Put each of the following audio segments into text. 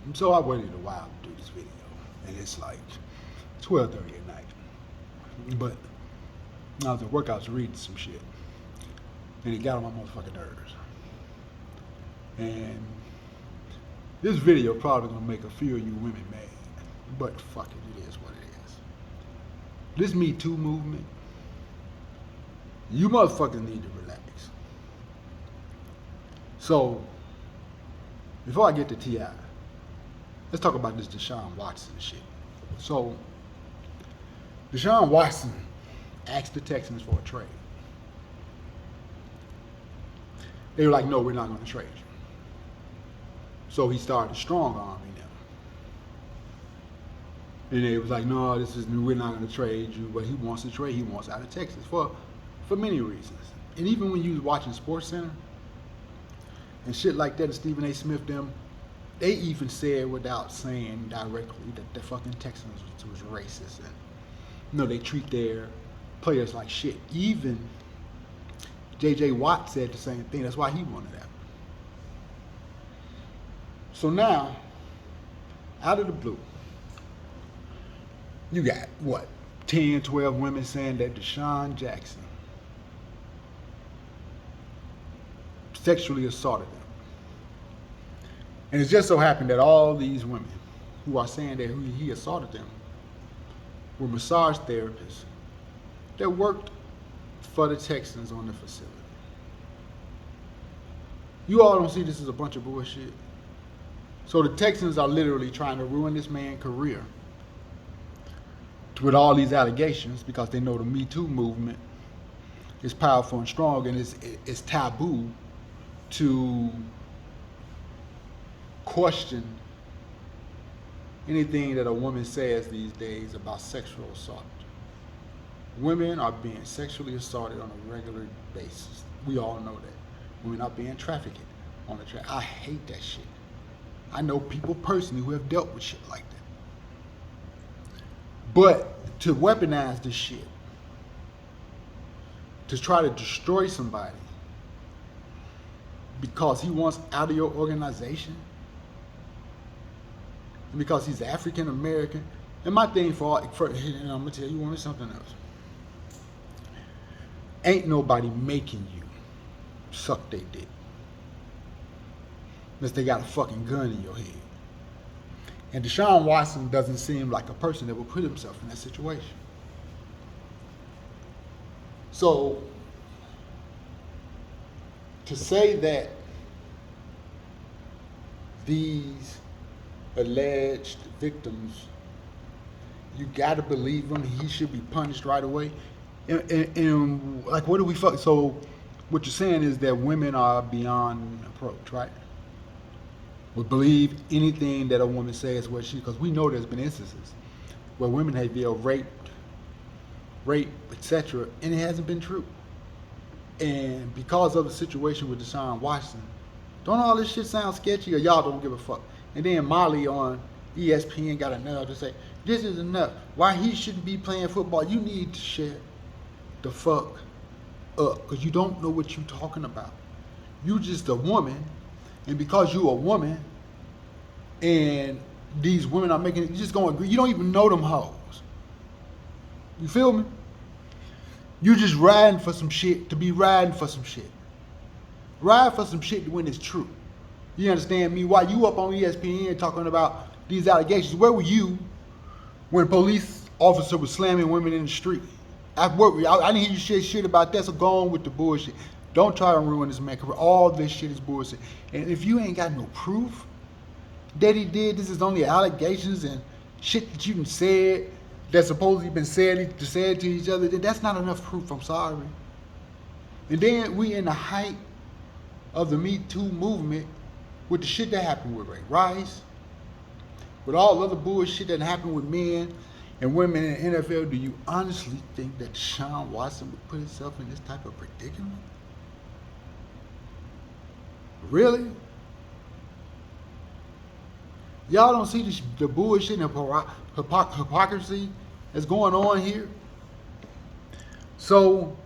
And so I waited a while to do this video, and it's like 12:30 at night. But I was at work, I was reading some shit, and it got on my motherfucking nerves. And this video probably gonna make a few of you women mad, but fuck it, it is what it is. This Me Too movement, you motherfuckers need to relax. So, before I get to T.I., let's talk about this Deshaun Watson shit. So, Deshaun Watson asked the Texans for a trade. They were like, no, we're not going to trade you. So he started strong arming them. And they was like, no, we're not going to trade you. But he wants to trade. He wants out of Texas for many reasons. And even when you was watching SportsCenter and shit like that, and Stephen A. Smith them, they even said without saying directly that the fucking Texans was racist. And they treat their players like shit. Even J.J. Watt said the same thing. That's why he wanted out. So now, out of the blue, you got, 10, 12 women saying that Deshaun Jackson sexually assaulted them. And it just so happened that all these women who are saying that he assaulted them were massage therapists that worked for the Texans on the facility. You all don't see this as a bunch of bullshit? So the Texans are literally trying to ruin this man's career with all these allegations because they know the Me Too movement is powerful and strong, and it's taboo to question anything that a woman says these days about sexual assault. Women are being sexually assaulted on a regular basis. We all know that. Women are being trafficked on the track. I hate that shit. I know people personally who have dealt with shit like that. But to weaponize this shit, to try to destroy somebody because he wants out of your organization, and because he's African American, and my thing and I'm gonna tell you women something else. Ain't nobody making you suck their dick unless they got a fucking gun in your head. And Deshaun Watson doesn't seem like a person that would put himself in that situation. So, to say that these alleged victims, you gotta believe him, he should be punished right away. And like, what do we fuck? So, what you're saying is that women are beyond approach, right? Would believe anything that a woman says, because we know there's been instances where women have been raped, etc., and it hasn't been true. And because of the situation with Deshaun Watson, don't all this shit sound sketchy, or y'all don't give a fuck? And then Molly on ESPN got a nerve to say, this is enough. Why he shouldn't be playing football? You need to shut the fuck up, because you don't know what you're talking about. You just a woman, and because you a woman, and these women are making it, you just gonna agree. You don't even know them hoes. You feel me? You just riding for some shit to be riding for some shit. Ride for some shit when it's true. You understand me? Why you up on ESPN talking about these allegations? Where were you when a police officer was slamming women in the street? I didn't hear you say shit about that, so go on with the bullshit. Don't try to ruin this man's career. All this shit is bullshit. And if you ain't got no proof that he did, this is only allegations and shit that you done said that's supposedly been said to each other, then that's not enough proof. I'm sorry. And then we in the height of the Me Too movement with the shit that happened with Ray Rice, with all the other bullshit that happened with men and women in the NFL. Do you honestly think that Deshaun Watson would put himself in this type of predicament? Really? Y'all don't see the bullshit and hypocrisy that's going on here? So,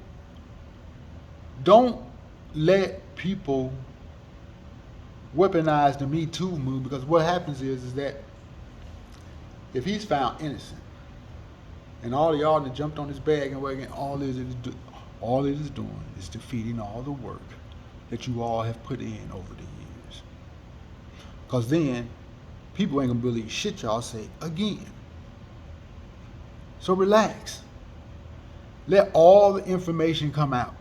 don't let people weaponize the Me Too movement, because what happens is that if he's found innocent and all of y'all that jumped on his bag and wagon, all it is doing is defeating all the work that you all have put in over the years. Because then people ain't gonna believe shit y'all say again. So relax. Let all the information come out.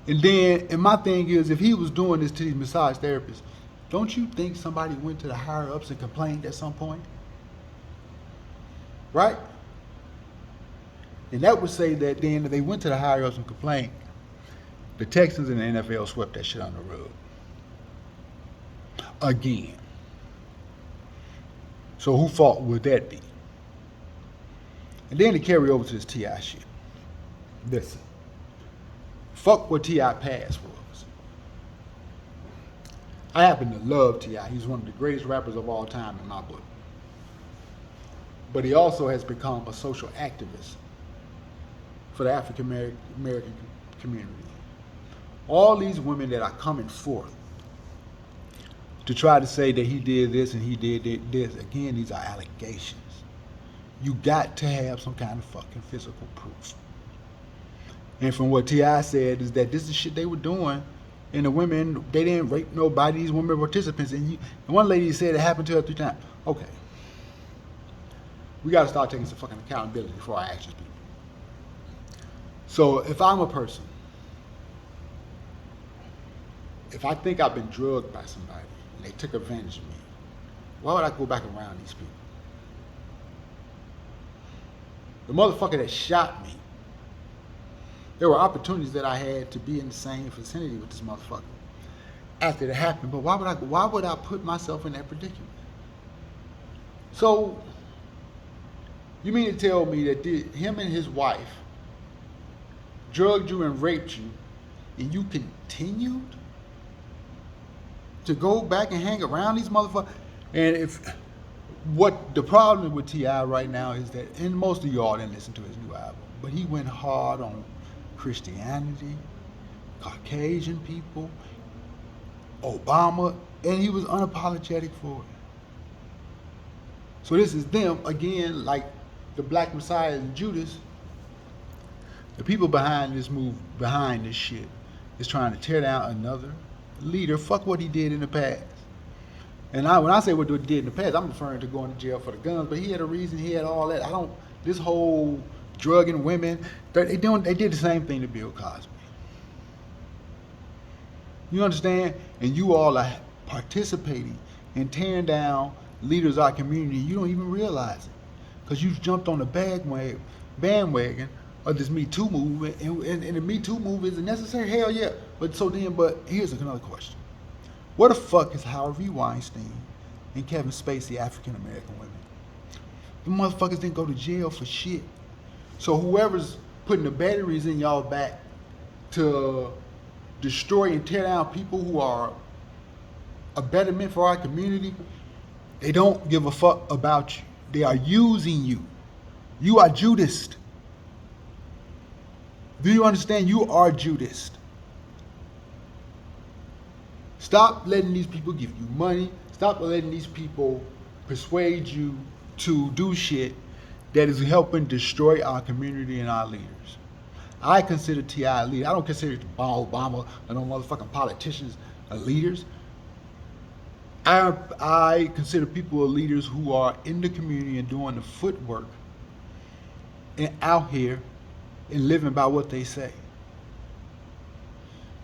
And my thing is, if he was doing this to these massage therapists, don't you think somebody went to the higher ups and complained at some point? Right? And that would say that then if they went to the higher ups and complained, the Texans and the NFL swept that shit on the rug. Again. So whose fault would that be? And then to carry over to this T.I. shit. Listen. Fuck what T.I. past was. I happen to love T.I. He's one of the greatest rappers of all time in my book. But he also has become a social activist for the African American community. All these women that are coming forth to try to say that he did this and he did this, again, these are allegations. You got to have some kind of fucking physical proof. And from what T.I. said is that this is shit they were doing, and the women, they didn't rape nobody, these women participants. And one lady said it happened to her 3 times. Okay. We got to start taking some fucking accountability for our actions, people. So if I'm a person, if I think I've been drugged by somebody and they took advantage of me, why would I go back around these people? The motherfucker that shot me, there were opportunities that I had to be in the same vicinity with this motherfucker after it happened, but why would I put myself in that predicament? So, you mean to tell me that him and his wife drugged you and raped you, and you continued to go back and hang around these motherfuckers? And what the problem with T.I. right now is that, and most of y'all didn't listen to his new album, but he went hard on Christianity, Caucasian people, Obama, and he was unapologetic for it. So this is them, again, like the Black Messiah and Judas. The people behind this shit, is trying to tear down another leader. Fuck what he did in the past. And when I say what he did in the past, I'm referring to going to jail for the guns, but he had a reason, he had all that. This whole drugging women, they did the same thing to Bill Cosby. You understand? And you all are participating in tearing down leaders of our community. You don't even realize it, because you jumped on the bandwagon of this Me Too movement, and the Me Too movement is necessary. Hell yeah. But here's another question. What the fuck is Harvey Weinstein and Kevin Spacey African American women? The motherfuckers didn't go to jail for shit. So whoever's putting the batteries in y'all back to destroy and tear down people who are a betterment for our community, they don't give a fuck about you. They are using you. You are Judas. Do you understand? You are Judas. Stop letting these people give you money. Stop letting these people persuade you to do shit that is helping destroy our community and our leaders. I consider T.I. a leader. I don't consider Obama and no motherfucking politicians leaders. I consider people leaders who are in the community and doing the footwork and out here and living by what they say.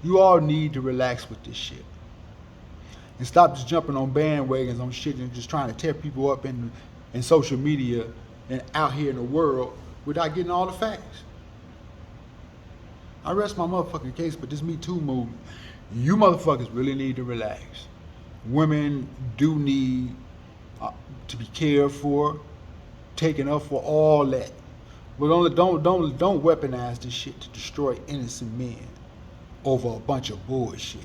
You all need to relax with this shit. And stop just jumping on bandwagons on shit and just trying to tear people up in social media and out here in the world without getting all the facts. I rest my motherfucking case, but this Me Too movement, you motherfuckers really need to relax. Women do need to be cared for, taken up for, all that. But don't weaponize this shit to destroy innocent men over a bunch of bullshit.